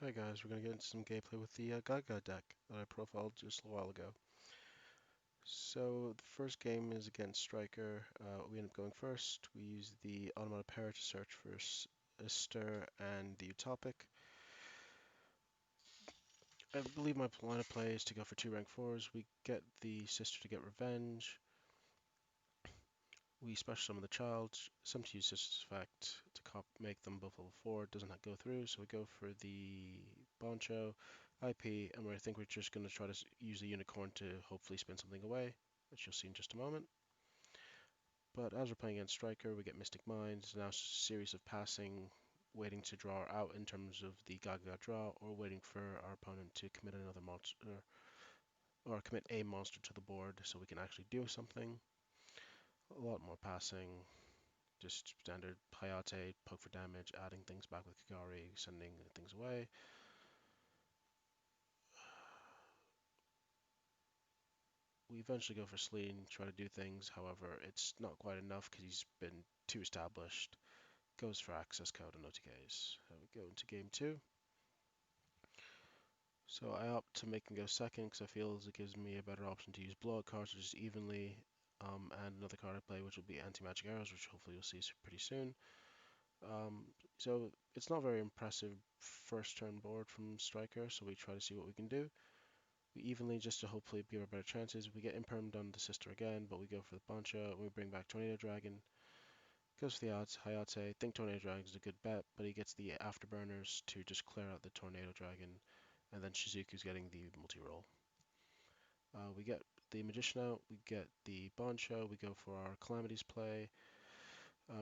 Hi guys, we're going to get into some gameplay with the Gagaga deck that I profiled just a while ago. So the first game is against Striker. We end up going first. We use the automatic pair to search for a stir and the utopic. I believe my line of play is to go for 2 rank 4s. We get the sister to get revenge. We special summon the child. Some to use sister's effect to make them both level 4. It doesn't go through, so we go for the Boncho IP, and I think we're just going to try to use the unicorn to hopefully spin something away, which you'll see in just a moment. But as we're playing against Striker, we get Mystic Mind. It's now a series of passing, waiting to draw out in terms of the Gagaga draw, or waiting for our opponent to commit another monster, or commit a monster to the board so we can actually do something. A lot more passing, just standard Hayate, poke for damage, adding things back with Kagari, sending things away. We eventually go for Slean, try to do things, however, it's not quite enough because he's been too established. Goes for access code and OTKs. We go into game 2. So I opt to make him go second because I feel as it gives me a better option to use blowout cards just evenly, and another card I play which will be anti-magic arrows, which hopefully you'll see pretty soon. So it's not very impressive first turn board from Striker, so we try to see what we can do. We evenly, just to hopefully give our better chances. We get impermed on the sister again, but we go for the Bancha, and we bring back Tornado Dragon. Goes for the odds, Hayate. Think Tornado Dragon is a good bet, but he gets the Afterburners to just clear out the Tornado Dragon, and then Shizuku's getting the multi-roll. We get the Magician out, we get the Bancho, we go for our Calamities play,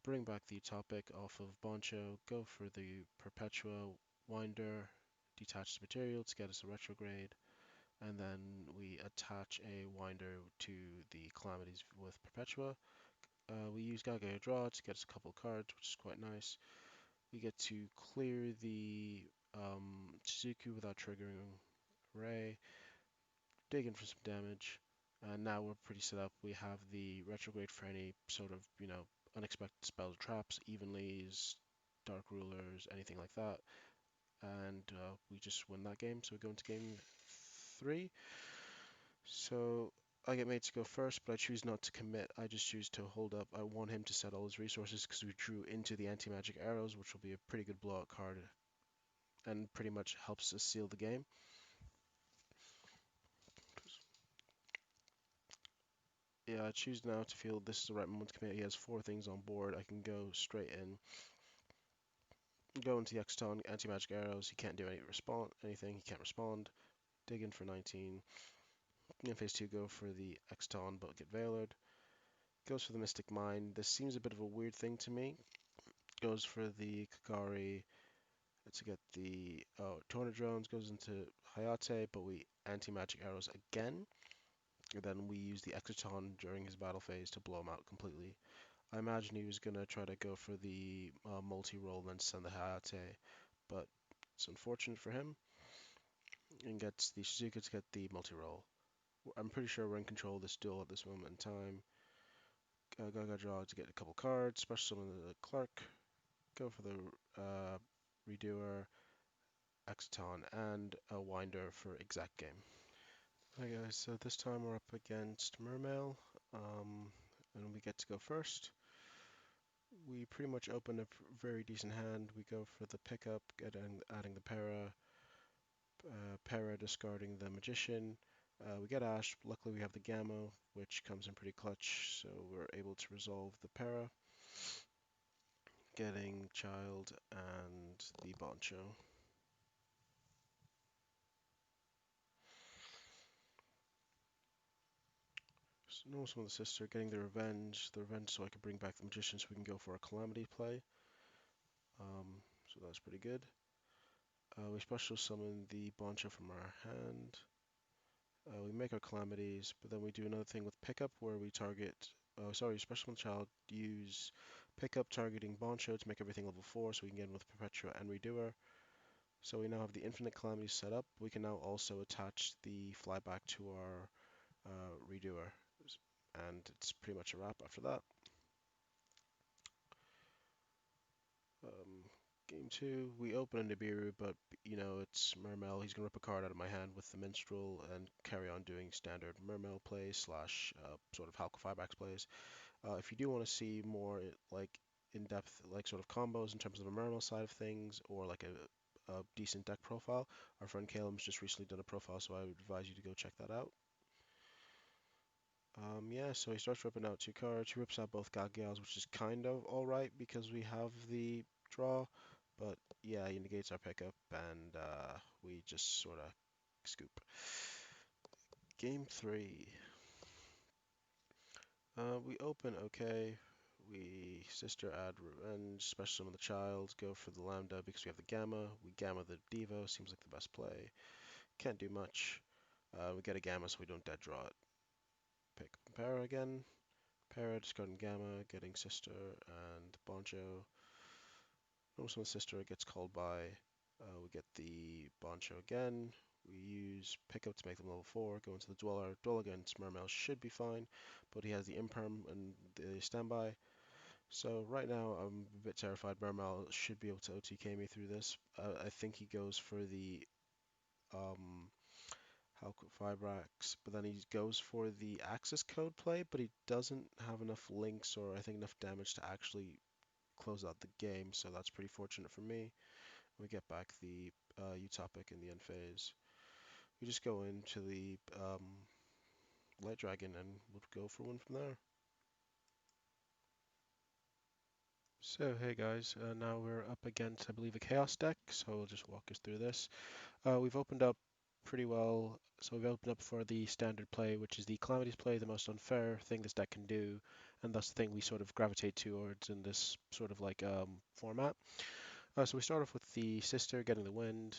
bring back the topic off of Bancho, go for the Perpetua Winder, detach the material to get us a retrograde, and then we attach a Winder to the Calamities with Perpetua. We use Gagaga Draw to get us a couple cards, which is quite nice. We get to clear the Shizuku without triggering Ray, dig in for some damage, and now we're pretty set up. We have the retrograde for any sort of, unexpected spells or traps, evenlies, dark rulers, anything like that. And we just win that game, so we go into game 3. So I get made to go first, but I choose not to commit. I just choose to hold up. I want him to set all his resources because we drew into the anti-magic arrows, which will be a pretty good blowout card and pretty much helps us seal the game. Yeah, I choose now to feel this is the right moment to commit. He has 4 things on board. I can go straight in. Go into the Exton, anti-magic arrows. He can't do anything. He can't respond. Dig in for 19. In phase 2, go for the Exton, but get Veilered. Goes for the Mystic Mind. This seems a bit of a weird thing to me. Goes for the Kagari to get the Tornado Drones. Goes into Hayate, but we anti-magic arrows again. And then we use the Exoton during his battle phase to blow him out completely. I imagine he was going to try to go for the multi-roll and then send the Hayate, but it's unfortunate for him. And gets the Shizuka to get the multi-roll. I'm pretty sure we're in control of this duel at this moment in time. Gagaga draw to get a couple cards, special summon the Clark, go for the Redoer, Exoton, and a Winder for exact game. Hi guys, so this time we're up against Mermail, and we get to go first. We pretty much open a very decent hand. We go for the pickup, adding the para discarding the Magician. We get Ash. Luckily, we have the Gamma, which comes in pretty clutch, so we're able to resolve the para, getting Child and the Boncho. So, no one the sister, getting the revenge so I can bring back the Magician so we can go for a Calamity play. So that's pretty good. We special summon the Boncho from our hand. We make our calamities, but then we do another thing with pickup where we target. Special child use pickup targeting Boncho to make everything level 4 so we can get in with Perpetua and Redoer. So we now have the infinite calamities set up. We can now also attach the flyback to our Redoer, and it's pretty much a wrap after that. Um, Game two, we open a Nibiru, but it's Mermail. He's gonna rip a card out of my hand with the Minstrel and carry on doing standard Mermail plays slash sort of Halqa Fireback plays. If you do want to see more like in-depth like sort of combos in terms of the Mermail side of things or like a decent deck profile, our friend Caleb's just recently done a profile, so I would advise you to go check that out. Yeah, so he starts ripping out two cards. He rips out both Gagagas, which is kind of alright because we have the draw, but yeah, he negates our pickup and we just sort of scoop. Game three. We open okay. We sister add revenge, special summon the child, go for the lambda because we have the gamma. We gamma the Devo, seems like the best play. Can't do much. We get a gamma so we don't dead draw it. Pick Para again. Para, discarding gamma, getting sister and Boncho. Normal summon sister gets called by. We get the Boncho again. We use pickup to make them level 4, go into the Dweller. Dweller against Mermail should be fine, but he has the Imperm and the standby. So right now I'm a bit terrified. Mermail should be able to OTK me through this. I think he goes for the um, Fibrax, but then he goes for the access code play, but he doesn't have enough links or I think enough damage to actually close out the game, so that's pretty fortunate for me. We get back the Utopic in the end phase. We just go into the Light Dragon and we'll go for one from there. So hey guys, now we're up against I believe a Chaos deck, so we'll just walk us through this. We've opened up pretty well, so we've opened up for the standard play, which is the Calamities play, the most unfair thing this deck can do, and that's the thing we sort of gravitate towards in this sort of like format. So we start off with the Sister getting the Wind,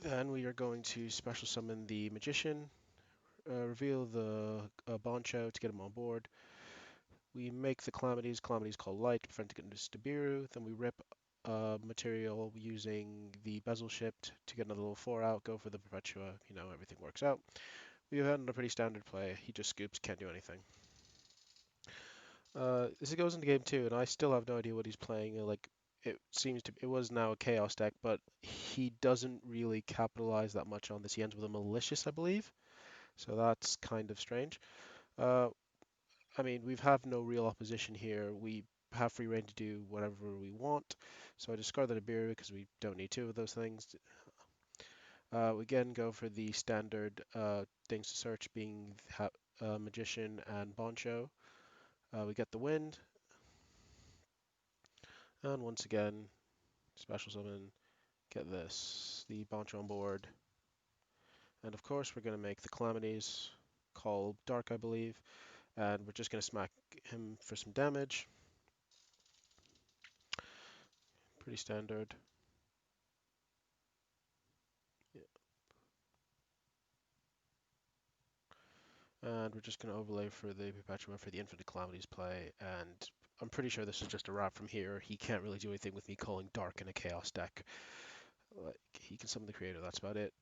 then we are going to special summon the Magician, reveal the Boncho to get him on board. We make the calamities called light, prevent it into Stabiru. Then we rip material using the bezel shift to get another level 4 out, go for the Perpetua, everything works out. We had a pretty standard play. He just scoops, can't do anything. This goes into game 2, and I still have no idea what he's playing. Like, it was now a chaos deck, but he doesn't really capitalize that much on this. He ends with a malicious, I believe. So that's kind of strange. Uh, I mean, we have no real opposition here. We have free reign to do whatever we want. So I discard the Nibiru because we don't need two of those things. We again go for the standard things to search, being Magician and Boncho. We get the Wind, and once again, special summon, get this, the Boncho on board. And of course, we're going to make the Calamities, call Dark, I believe, and we're just going to smack him for some damage. Pretty standard. Yeah. And we're just going to overlay for the Perpetua for the Infinite Calamities play, and I'm pretty sure this is just a wrap from here. He can't really do anything with me calling Dark in a Chaos deck. Like, he can summon the Creator, that's about it.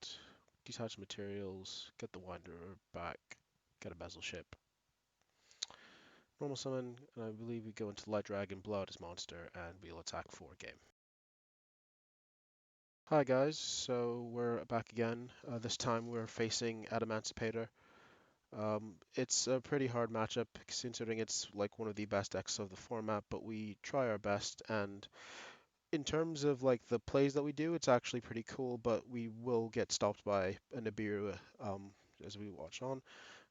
Detach materials, get the Wanderer back, get a Bezel ship. Normal summon, and I believe we go into Light Dragon, blow out his monster, and we'll attack for game. Hi guys, so we're back again. This time we're facing Adamancipator. It's a pretty hard matchup considering it's like one of the best decks of the format, but we try our best. And in terms of like the plays that we do, it's actually pretty cool, but we will get stopped by a Nibiru as we watch on.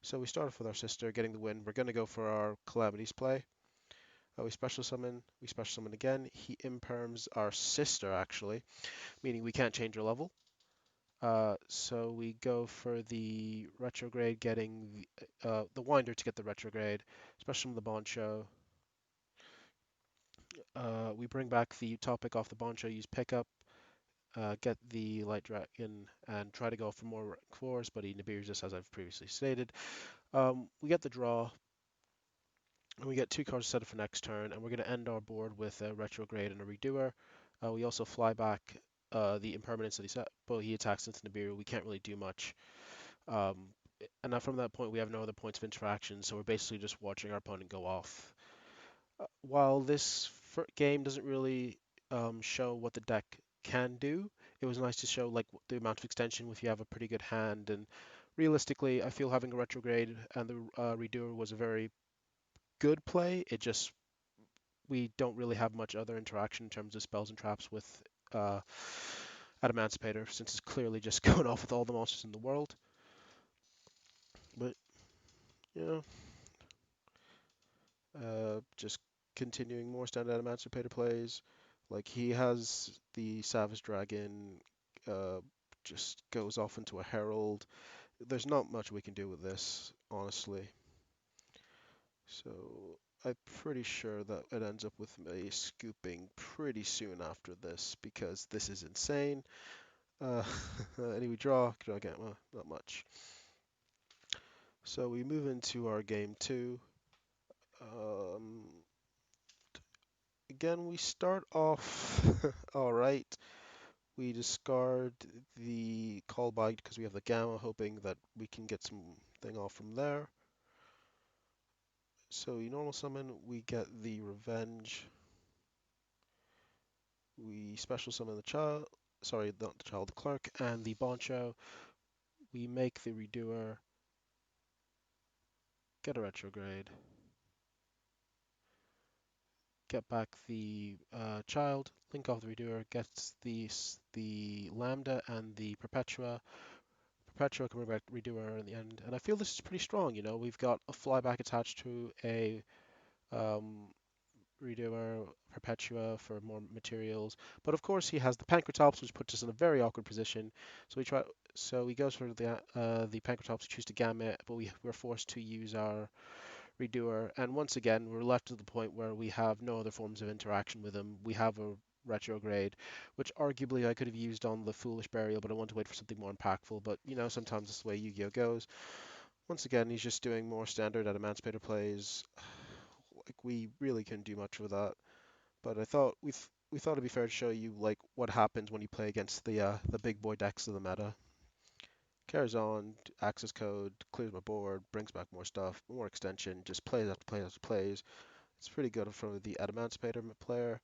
So we start off with our sister getting the win. We're going to go for our Calamities play. We special summon again. He imperms our sister actually, meaning we can't change her level. So we go for the retrograde, getting the winder to get the retrograde, especially from the Boncho. We bring back the topic off the Boncho, use pickup, get the light dragon, and try to go for more rank 4s, but he Nibiru's us as I've previously stated. We get the draw, and we get 2 cards set up for next turn, and we're going to end our board with a retrograde and a redoer. We also fly back the impermanence that he set, but he attacks into Nibiru. We can't really do much. Um, and from that point, we have no other points of interaction, so we're basically just watching our opponent go off. While this game doesn't really show what the deck can do. It was nice to show like the amount of extension if you have a pretty good hand. And realistically, I feel having a retrograde and the redoer was a very good play. It just we don't really have much other interaction in terms of spells and traps with uh, Emancipator, since it's clearly just going off with all the monsters in the world. But you just continuing more standard Emancipator plays. Like he has the Savage Dragon, uh, just goes off into a Herald. There's not much we can do with this, honestly. So I'm pretty sure that it ends up with me scooping pretty soon after this because this is insane. Uh, anyway, draw again. Well, not much. So we move into our game two. Um, Again, we start off all right. We discard the call bite because we have the gamma, hoping that we can get something off from there. So we normal summon, we get the revenge. We special summon the child, sorry, not the child, the clerk, and the boncho. We make the redoer, get a retrograde, get back the child, link off the redoer, gets the lambda and the perpetua. Perpetua can bring back redoer in the end, and I feel this is pretty strong. We've got a flyback attached to a um, redoer, Perpetua for more materials. But of course, he has the Pancratops, which puts us in a very awkward position. So we try. So he goes for the Pancratops. We choose to gamma, but we're forced to use our redoer. And once again, we're left to the point where we have no other forms of interaction with him. We have a retrograde, which arguably I could have used on the Foolish Burial, but I want to wait for something more impactful. But sometimes that's the way Yu-Gi-Oh goes. Once again, he's just doing more standard at Emancipator plays. Like we really couldn't do much with that. But I thought we thought it'd be fair to show you like what happens when you play against the big boy decks of the meta. Carries on, access code, clears my board, brings back more stuff, more extension, just plays after plays after plays. It's pretty good from the Emancipator player,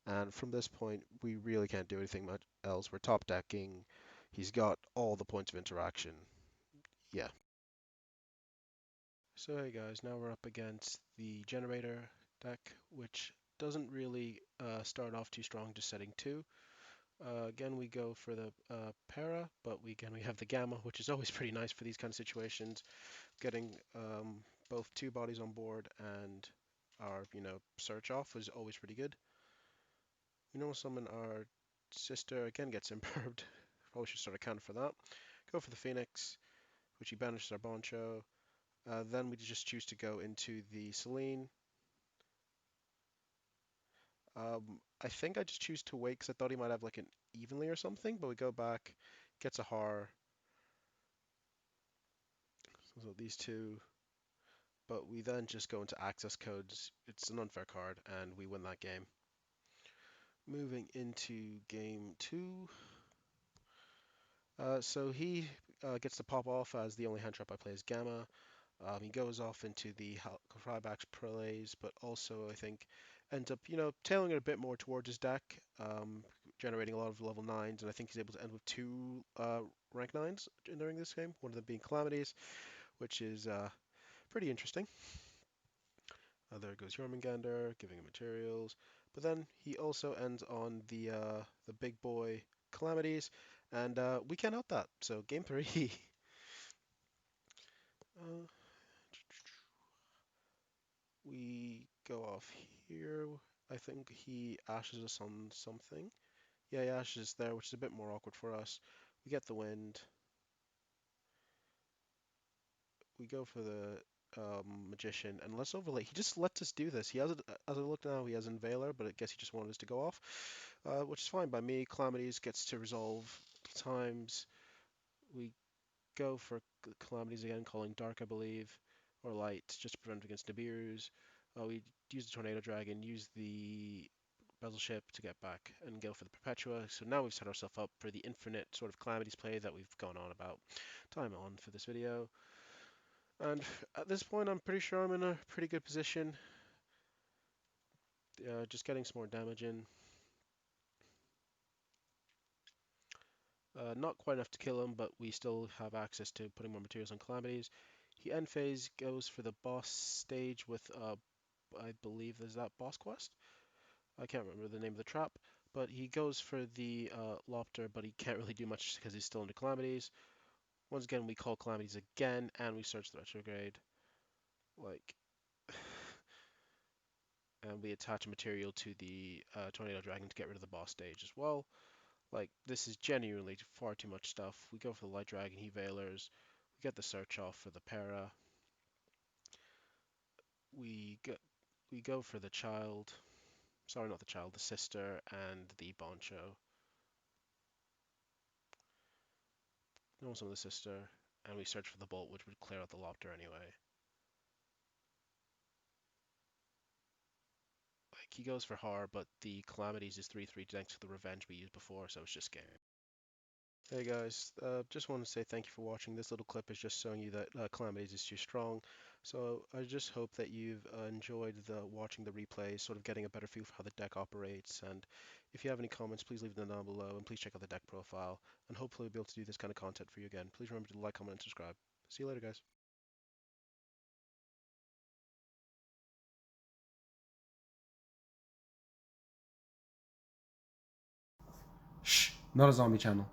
and from this point we really can't do anything much else. We're top decking. He's got all the points of interaction. Yeah. So hey guys, now we're up against the generator deck, which doesn't really start off too strong, just setting two. Again, we go for the para, but we have the gamma, which is always pretty nice for these kind of situations. Getting both two bodies on board and our search off is always pretty good. We normal summon our sister, again gets imperved. Probably should start a counter for that. Go for the Phoenix, which he banishes our Boncho. Then we just choose to go into the Selene. I think I just choose to wait because I thought he might have like an evenly or something, but we go back, gets a Har. So these two, but we then just go into access codes. It's an unfair card, and we win that game. Moving into game two. So he gets to pop off as the only hand trap I play is Gamma. He goes off into the Cryback's Prelays, but also I think ends up, tailing it a bit more towards his deck, generating a lot of level 9s, and I think he's able to end with two rank 9s during this game, one of them being Calamities, which is pretty interesting. There goes Jormungandr, giving him materials. But then he also ends on the big boy Calamities, and we can't out that. So game three. uh, we go off here. I think he ashes us on something. Yeah, he ashes us there, which is a bit more awkward for us. We get the wind. We go for the magician, and let's overlay. He just lets us do this. He has it, as I look now, he has Invaler, but I guess he just wanted us to go off, which is fine by me. Calamities gets to resolve times. We go for Calamities again, calling Dark, I believe, or Light, just to prevent against Nibiru's. We use the Tornado Dragon, use the Bezel Ship to get back, and go for the Perpetua. So now we've set ourselves up for the infinite sort of Calamities play that we've gone on about time on for this video. And at this point, I'm pretty sure I'm in a pretty good position. Just getting some more damage in. Not quite enough to kill him, but we still have access to putting more materials on calamities. He end phase goes for the boss stage with, I believe there's that boss quest. I can't remember the name of the trap, but he goes for the Lopter, but he can't really do much because he's still under calamities. Once again, we call calamities again, and we search the retrograde, like, and we attach a material to the Tornado Dragon to get rid of the boss stage as well. Like, this is genuinely far too much stuff. We go for the Light Dragon, he Veilers, we get the search off for the Para, we go, we go for the child, sorry, not the child, the sister, and the Boncho. No, some of the sister, and we search for the bolt, which would clear out the Lopter anyway. Like, he goes for horror, but the calamities is 3/3 thanks to the revenge we used before, so it's just scary. Hey guys, just want to say thank you for watching. This little clip is just showing you that calamities is too strong. So I just hope that you've enjoyed watching the replay, sort of getting a better feel for how the deck operates. And if you have any comments, please leave them down below, and please check out the deck profile. And hopefully we'll be able to do this kind of content for you again. Please remember to like, comment, and subscribe. See you later, guys. Shh, not a zombie channel.